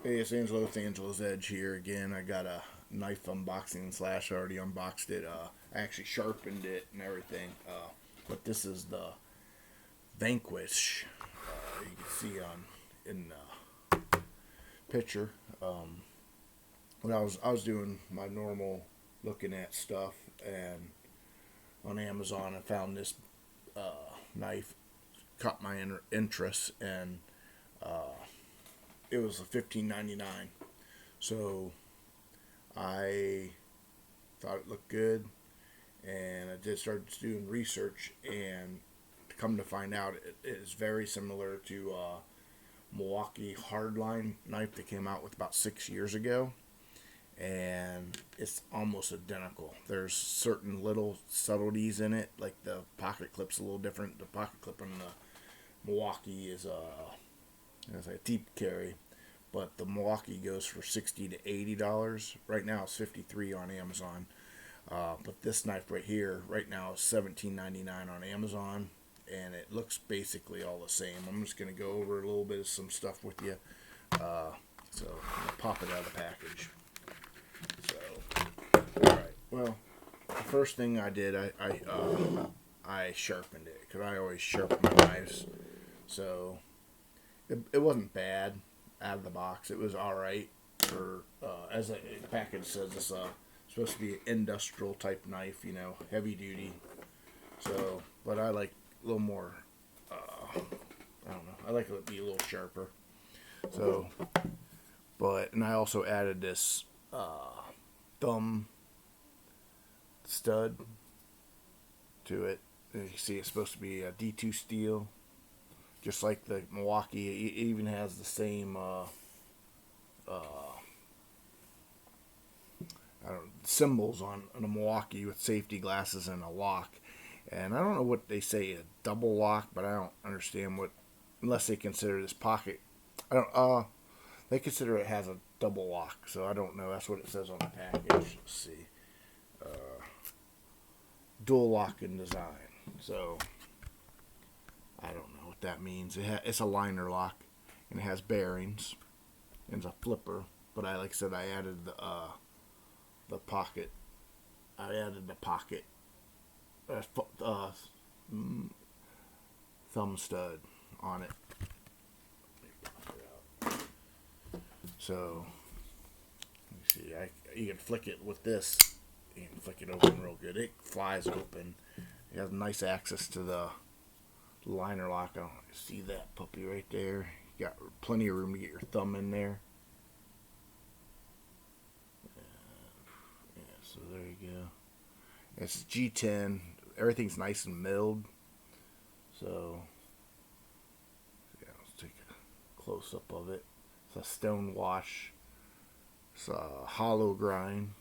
Hey, it's Angelo with Angelo's Edge here again. I got a knife unboxing slash. I already unboxed it. I actually sharpened it and everything. But this is the Vanquish. You can see on in the picture. When I was doing my normal looking at stuff and on Amazon, I found this knife, caught my interest, and it was $15.99. So I thought it looked good, and I did start doing research, and come to find out, it is very similar to Milwaukee hardline knife that came out with about 6 years ago, and it's almost identical. There's certain little subtleties in it, like the pocket clip's a little different. The pocket clip on the Milwaukee is a deep carry, but the Milwaukee goes for $60 to $80. Right now it's 53 on Amazon. But this knife right here, right now, is $17.99 on Amazon, and it looks basically all the same. I'm just gonna go over a little bit of some stuff with you. So I'm gonna pop it out of the package. So, all right. Well, the first thing I did, I sharpened it because I always sharpen my knives. So it wasn't bad out of the box. It was all right for as the package says. It's supposed to be an industrial type knife, heavy duty. So, but I like a little more. I don't know. I like it to be a little sharper. So, and I also added this thumb stud to it. As you see, it's supposed to be a D2 steel, just like the Milwaukee. It even has the same symbols on a Milwaukee with safety glasses and a lock. And I don't know what they say, a double lock, but I don't understand what, unless they consider this pocket. I don't. They consider it has a double lock, so I don't know. That's what it says on the package. Let's see, dual lock in design. So I don't know what that means. It's a liner lock, and it has bearings, and it's a flipper. But like I said, I added the pocket. I added the pocket thumb stud on it. So let me see. You can flick it with this. You can flick it open real good. It flies open. It has nice access to the liner lock. I don't see that puppy right there. You got plenty of room to get your thumb in there. Yeah, so there you go. It's G10. Everything's nice and milled. So yeah, let's take a close up of it. It's a stone wash. It's a hollow grind.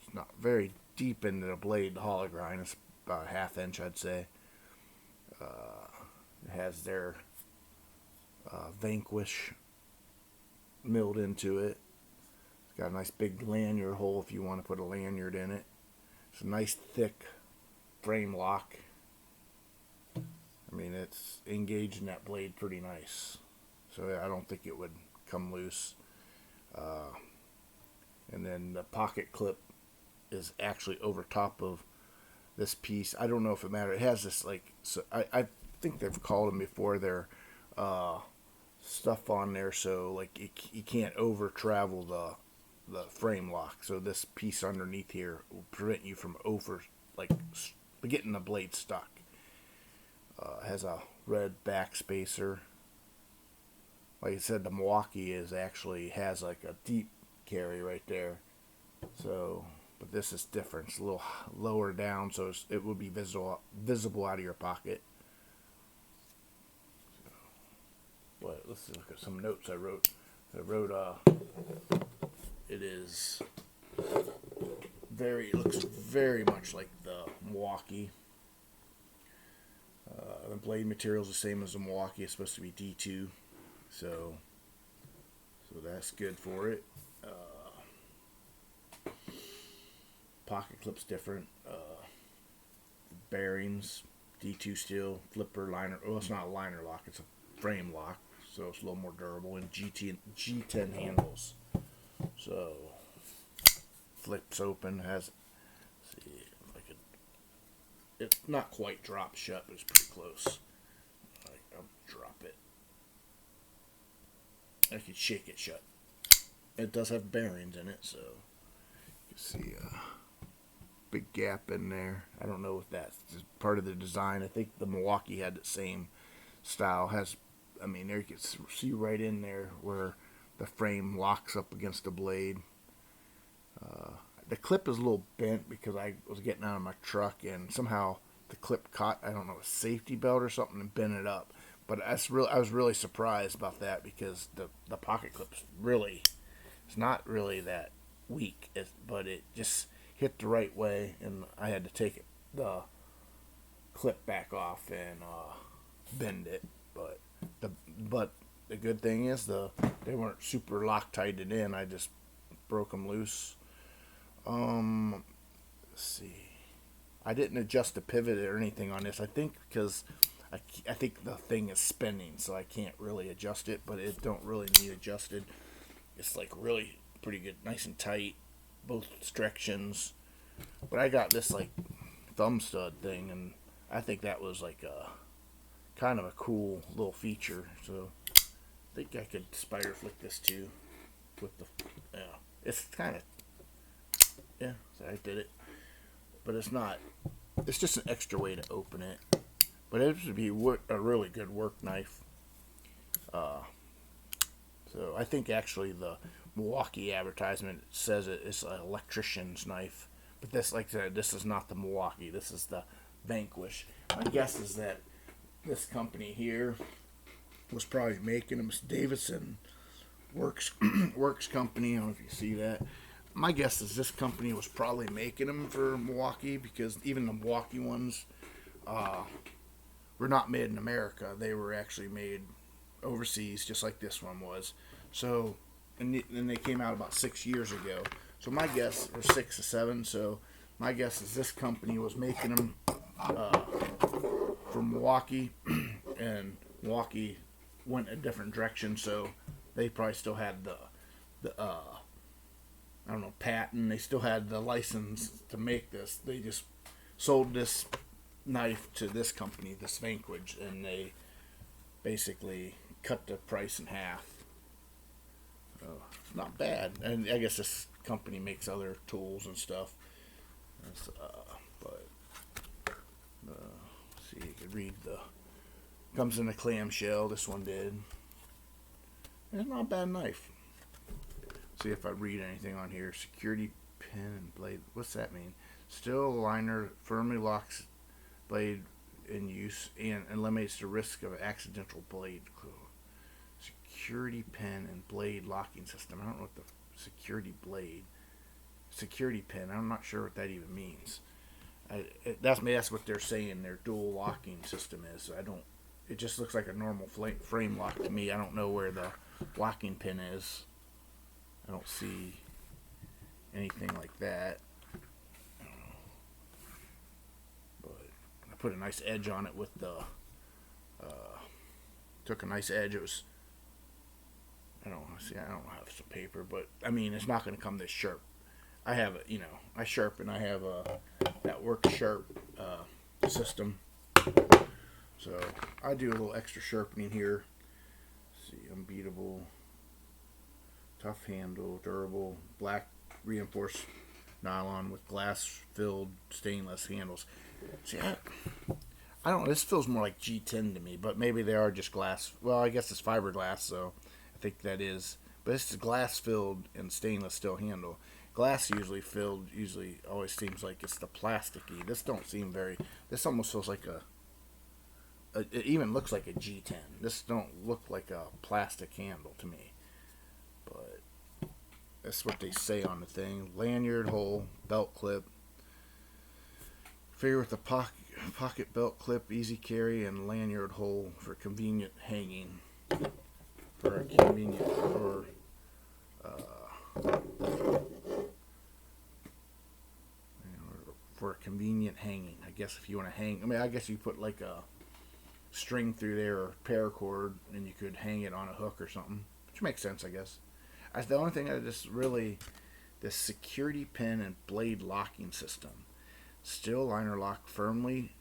It's not very deep into the blade, the hollow grind. It's about a half inch, I'd say. It has their Vanquish milled into it. It's got a nice big lanyard hole if you want to put a lanyard in it. It's a nice thick frame lock. I mean, it's engaged in that blade pretty nice. So I don't think it would come loose. And then the pocket clip is actually over top of this piece. I don't know if it matters. It has this I think they've called them before. Their stuff on there, so like you can't over travel the frame lock. So this piece underneath here will prevent you from getting the blade stuck. Has a red back spacer. Like I said, the Milwaukee has like a deep carry right there. So, but this is different. It's a little lower down, so it will be visible out of your pocket. So, but let's look at some notes I wrote. It is it looks very much like the Milwaukee. The blade material is the same as the Milwaukee. It's supposed to be D2, so that's good for it. Pocket clip's different. Bearings, D2 steel, flipper, liner. Well, it's not a liner lock. It's a frame lock. so it's a little more durable, and G10 handles. So flips open, has, see if I could, it's not quite dropped shut, but it's pretty close. I'll drop it. I could shake it shut. It does have bearings in it, so you can see a big gap in there. I don't know if that's part of the design. I think the Milwaukee had the same style. Has, I mean, there you can see right in there where the frame locks up against the blade. The clip is a little bent because I was getting out of my truck and somehow the clip caught, I don't know, a safety belt or something and bent it up. But I was really surprised about that because the pocket clip's really, it's not really that weak, but it just hit the right way, and I had to take the clip back off and bend it. But the good thing is they weren't super Loctited in. I just broke them loose. Let's see. I didn't adjust the pivot or anything on this. I think because I think the thing is spinning, so I can't really adjust it. But it don't really need adjusted. It's like really pretty good, nice and tight, both directions. But I got this like thumb stud thing, and I think that was like a kind of a cool little feature. So I think I could spider flick this too with the, yeah. It's kind of, yeah, so I did it. But it's not, it's just an extra way to open it. But it would be a really good work knife. So I think actually the Milwaukee advertisement says it's an electrician's knife. But this, like I said, this is not the Milwaukee. This is the Vanquish. My guess is that this company here was probably making them. It's Davison Works Company. I don't know if you see that. My guess is this company was probably making them for Milwaukee, because even the Milwaukee ones were not made in America. They were actually made overseas, just like this one was. So, and they came out about 6 years ago. So my guess, or 6 or 7. So my guess is this company was making them from Milwaukee, and Milwaukee went a different direction. So they probably still had the I don't know, patent. They still had the license to make this. They just sold this knife to this company, this Vanquish, and they basically cut the price in half. It's not bad. And I guess this company makes other tools and stuff. But see, you can read comes in a clamshell. This one did. And it's not a bad knife. See if I read anything on here. Security pin and blade. What's that mean? Steel liner firmly locks blade in use and eliminates the risk of accidental blade. Security pin and blade locking system. I don't know what the security pin. I'm not sure what that even means. That's what they're saying their dual locking system is. It just looks like a normal frame lock to me. I don't know where the locking pin is. I don't see anything like that. But I put a nice edge on it with took a nice edge. It was, I don't have some paper, but I mean, it's not going to come this sharp. I have I sharpen. I have that Work Sharp system. So I do a little extra sharpening here. Let's see, Unbeatable. Tough handle, durable, black reinforced nylon with glass-filled stainless handles. See, I don't know. This feels more like G10 to me, but maybe they are just glass. Well, I guess it's fiberglass, so I think that is. But it's glass-filled and stainless steel handle. Glass usually always seems like it's the plasticky. This don't seem very. This almost feels like it even looks like a G10. This don't look like a plastic handle to me. But that's what they say on the thing. Lanyard hole, belt clip. Figure with the pocket belt clip, easy carry, and lanyard hole for convenient hanging. For convenient hanging. I guess if you want to hang, I guess you put like a string through there or paracord, and you could hang it on a hook or something, which makes sense, I guess. The only thing I just really, the security pin and blade locking system. Steel liner lock firmly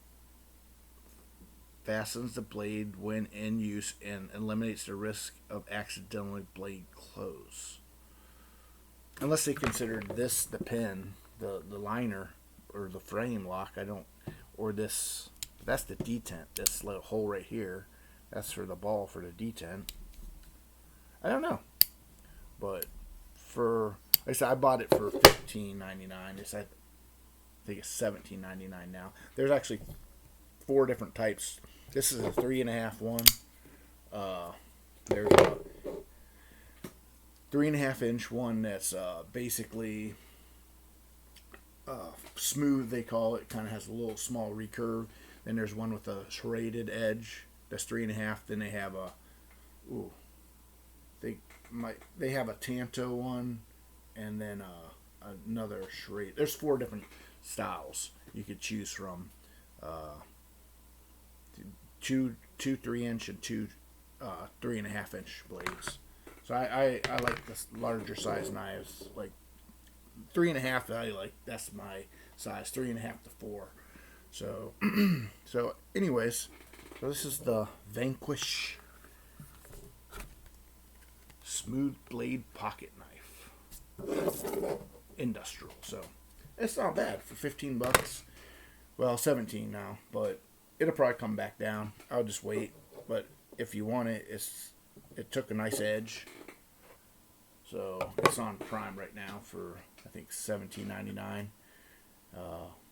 fastens the blade when in use and eliminates the risk of accidentally blade close. Unless they considered this the pin, the liner, or the frame lock, I don't, or this, that's the detent, this little hole right here, that's for the ball for the detent. I don't know. But for, like I said, I bought it for $15.99. I think it's $17.99 now. There's actually 4 different types. This is a 3.5 one. There's a 3.5 inch one that's basically smooth, they call it. Kind of has a little small recurve. Then there's one with a serrated edge. That's 3.5. Then they have a, they have a Tanto one, and then another serrated. There's 4 different styles you could choose from. 2 3-inch and 2 3.5 inch blades. So I like the larger size knives, like 3.5. I like, that's my size, 3.5 to 4. So so anyways, so this is the Vanquish smooth blade pocket knife, industrial. So it's not bad for $15. Well, 17 now, but it'll probably come back down. I'll just wait. But if you want it, it took a nice edge. So it's on Prime right now for, I think, $17.99.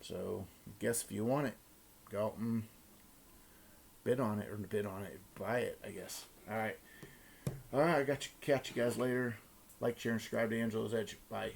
So I guess if you want it, go out and bid on it, buy it, I guess. All right, I got you. Catch you guys later. Like, share, and subscribe to Angelo's Edge. Bye.